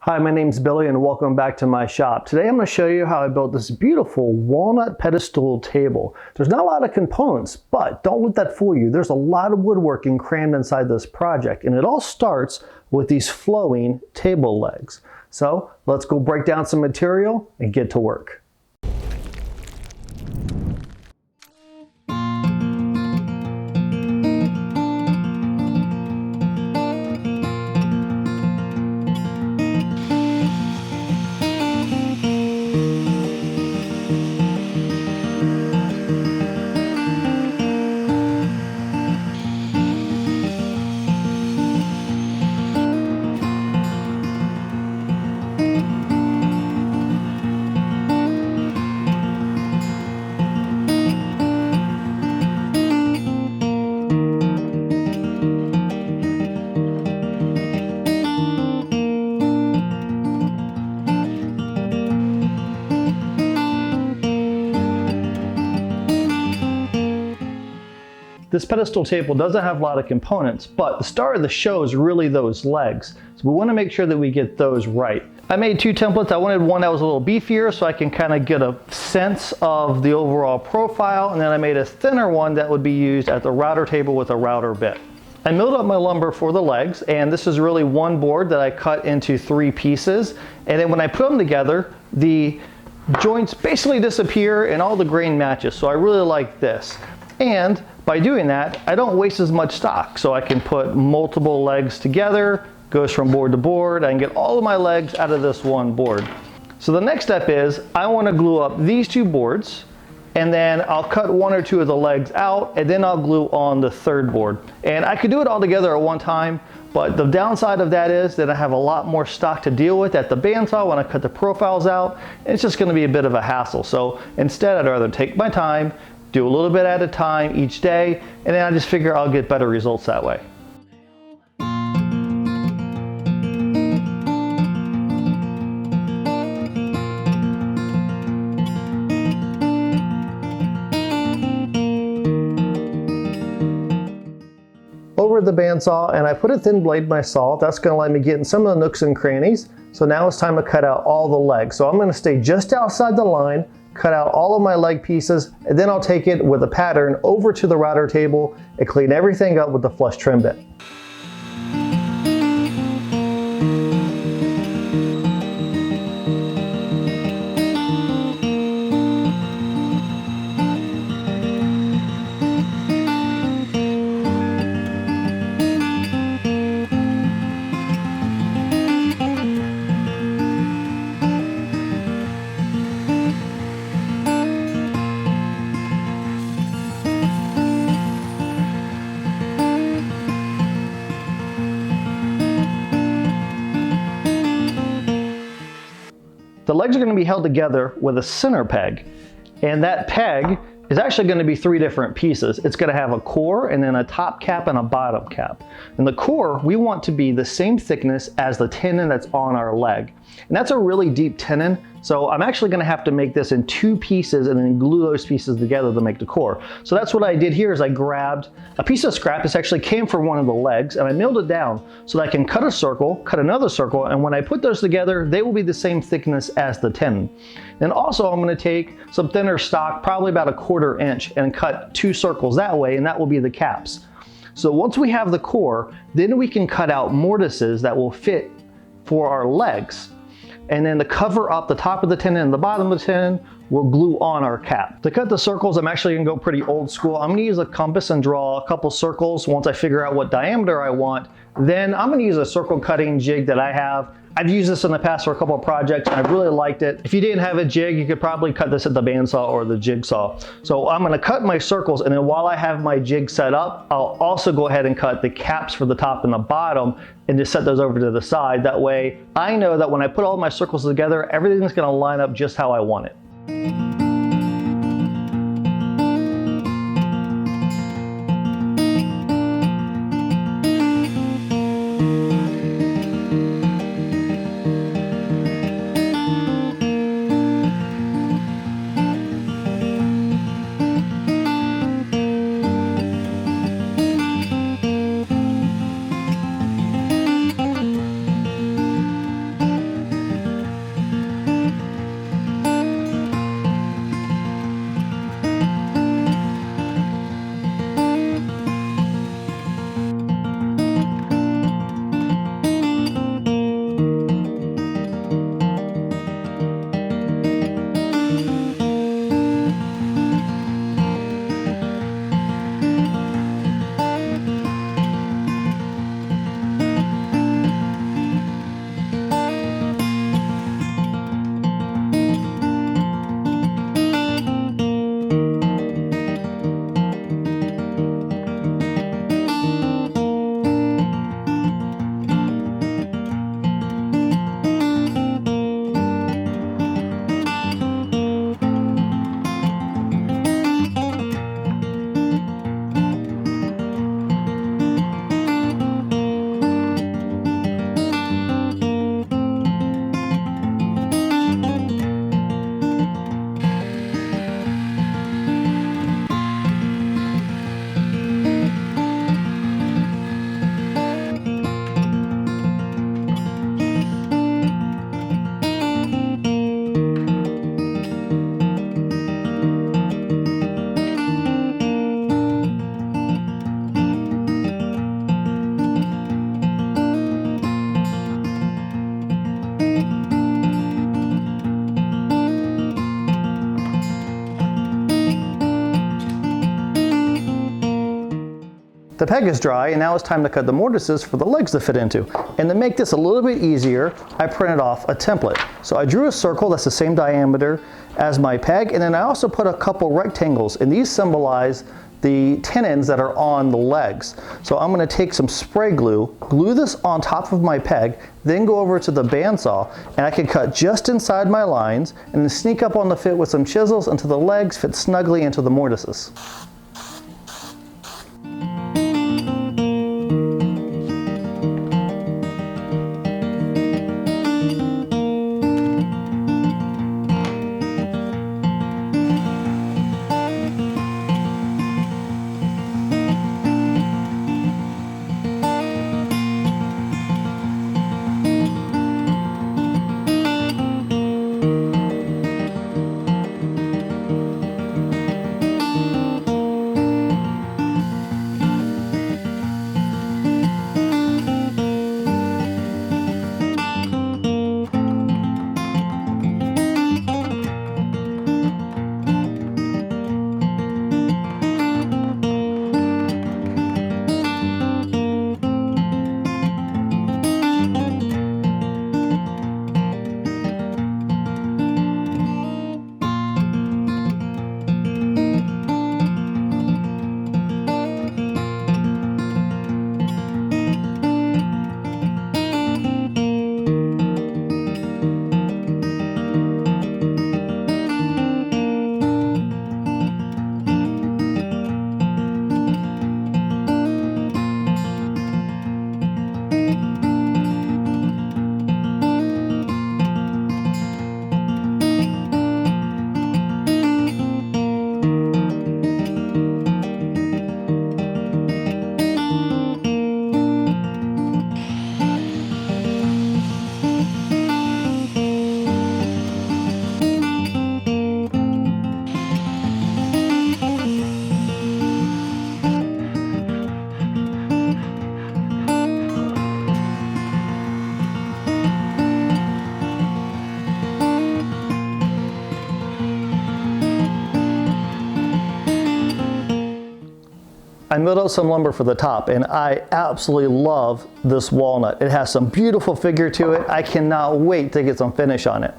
Hi, my name's Billy and welcome back to my shop. Today I'm going to show you how I built this beautiful walnut pedestal table. There's not a lot of components, but don't let that fool you. There's a lot of woodworking crammed inside this project, and it all starts with these flowing table legs. So let's go break down some material and get to work. This pedestal table doesn't have a lot of components, but the star of the show is really those legs. So we want to make sure that we get those right. I made two templates. I wanted one that was a little beefier so I can kind of get a sense of the overall profile, and then I made a thinner one that would be used at the router table with a router bit. I milled up my lumber for the legs, and this is really one board that I cut into 3 pieces. And then when I put them together, the joints basically disappear and all the grain matches. So I really like this. And by doing that, I don't waste as much stock. So I can put multiple legs together, goes from board to board. I can get all of my legs out of this one board. So the next step is I want to glue up these 2 boards, and then I'll cut 1 or 2 of the legs out, and then I'll glue on the 3rd board. And I could do it all together at one time, but the downside of that is that I have a lot more stock to deal with at the bandsaw when I cut the profiles out. It's just going to be a bit of a hassle. So instead, I'd rather take my time, do a little bit at a time each day, and then I just figure I'll get better results that way. Over the bandsaw, and I put a thin blade in my saw. That's going to let me get in some of the nooks and crannies. So now it's time to cut out all the legs. So I'm going to stay just outside the line, cut out all of my leg pieces, and then I'll take it with a pattern over to the router table and clean everything up with the flush trim bit. The legs are going to be held together with a center peg, and that peg is actually going to be 3 different pieces. It's going to have a core and then a top cap and a bottom cap. And the core, we want to be the same thickness as the tenon that's on our leg. And that's a really deep tenon, so I'm actually going to have to make this in 2 pieces and then glue those pieces together to make the core. So that's what I did here is I grabbed a piece of scrap. This actually came from one of the legs, and I milled it down so that I can cut a circle, cut another circle, and when I put those together, they will be the same thickness as the tenon. Then also I'm going to take some thinner stock, probably about 1/4 inch, and cut 2 circles that way, and that will be the caps. So once we have the core, then we can cut out mortises that will fit for our legs. And then to cover up the top of the tenon and the bottom of the tenon, we'll glue on our cap. To cut the circles, I'm actually going to go pretty old school. I'm going to use a compass and draw a couple circles once I figure out what diameter I want. Then I'm going to use a circle cutting jig that I have. I've used this in the past for a couple of projects, and I've really liked it. If you didn't have a jig, you could probably cut this at the bandsaw or the jigsaw. So I'm going to cut my circles, and then while I have my jig set up, I'll also go ahead and cut the caps for the top and the bottom and just set those over to the side. That way I know that when I put all my circles together, everything's going to line up just how I want it. The peg is dry, and now it's time to cut the mortises for the legs to fit into. And to make this a little bit easier, I printed off a template. So I drew a circle that's the same diameter as my peg, and then I also put a couple rectangles, and these symbolize the tenons that are on the legs. So I'm going to take some spray glue, glue this on top of my peg, then go over to the bandsaw, and I can cut just inside my lines and then sneak up on the fit with some chisels until the legs fit snugly into the mortises. I milled out some lumber for the top, and I absolutely love this walnut. It has some beautiful figure to it. I cannot wait to get some finish on it.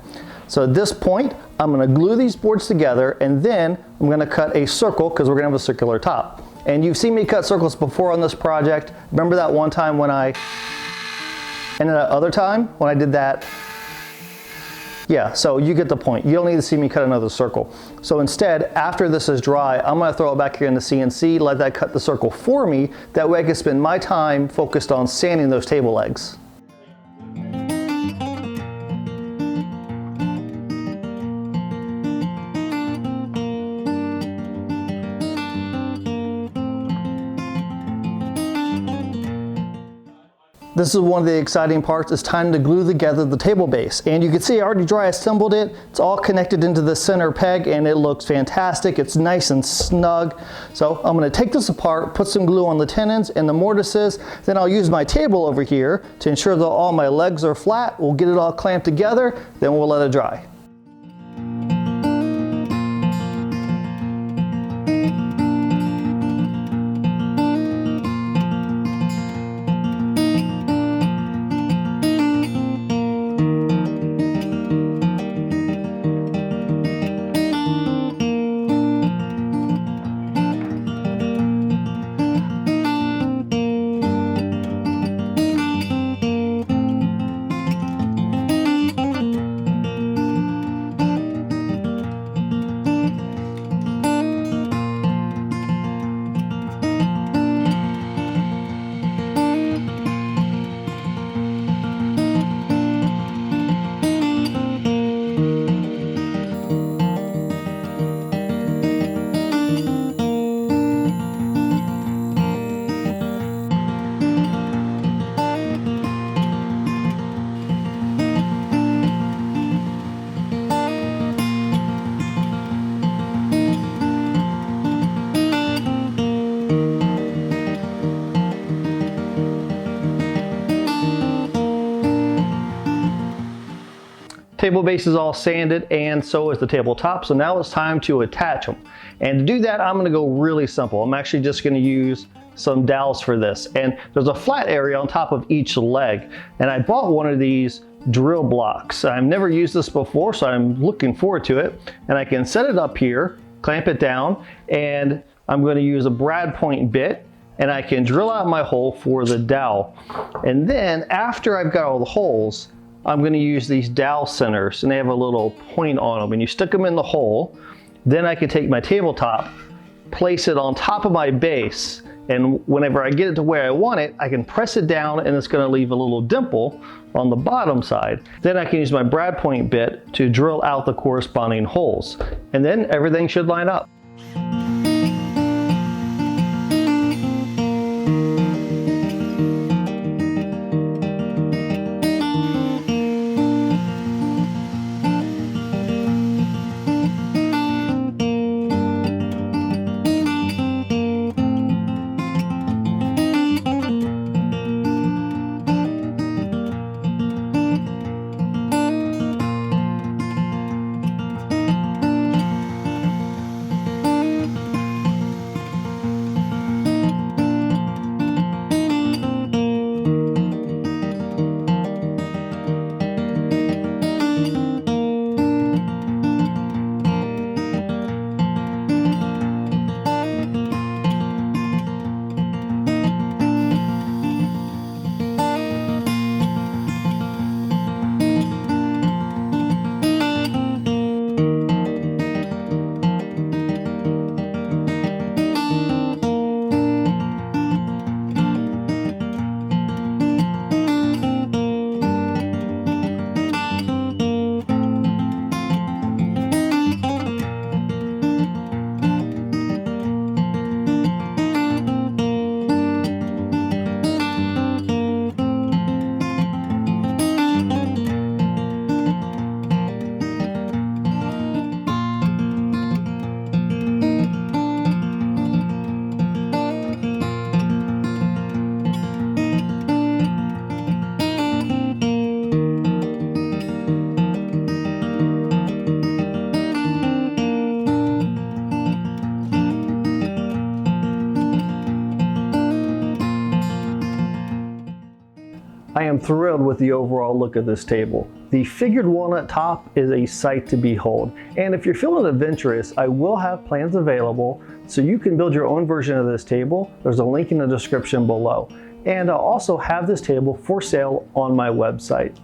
So at this point, I'm gonna glue these boards together, and then I'm gonna cut a circle because we're gonna have a circular top. And you've seen me cut circles before on this project. Remember that one time when and that other time when I did that? Yeah, so you get the point. You don't need to see me cut another circle. So instead, after this is dry, I'm gonna throw it back here in the CNC, let that cut the circle for me. That way I can spend my time focused on sanding those table legs. This is one of the exciting parts. It's time to glue together the table base. And you can see I already dry assembled it. It's all connected into the center peg and it looks fantastic. It's nice and snug. So I'm gonna take this apart, put some glue on the tenons and the mortises. Then I'll use my table over here to ensure that all my legs are flat. We'll get it all clamped together, then we'll let it dry. Table base is all sanded and so is the tabletop. So now it's time to attach them. And to do that, I'm gonna go really simple. I'm actually just gonna use some dowels for this. And there's a flat area on top of each leg. And I bought one of these drill blocks. I've never used this before, so I'm looking forward to it. And I can set it up here, clamp it down, and I'm going to use a brad point bit, and I can drill out my hole for the dowel. And then after I've got all the holes, I'm going to use these dowel centers, and they have a little point on them, and you stick them in the hole. Then I can take my tabletop, place it on top of my base, and whenever I get it to where I want it, I can press it down, and it's going to leave a little dimple on the bottom side. Then I can use my brad point bit to drill out the corresponding holes, and then everything should line up. I am thrilled with the overall look of this table. The figured walnut top is a sight to behold, and if you're feeling adventurous, I will have plans available so you can build your own version of this table. There's a link in the description below. And I'll also have this table for sale on my website.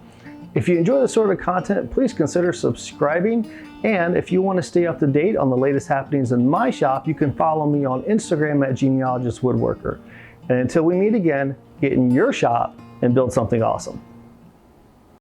If you enjoy this sort of content, please consider subscribing, and if you want to stay up to date on the latest happenings in my shop, you can follow me on Instagram at Genealogist Woodworker. And until we meet again, get in your shop and build something awesome.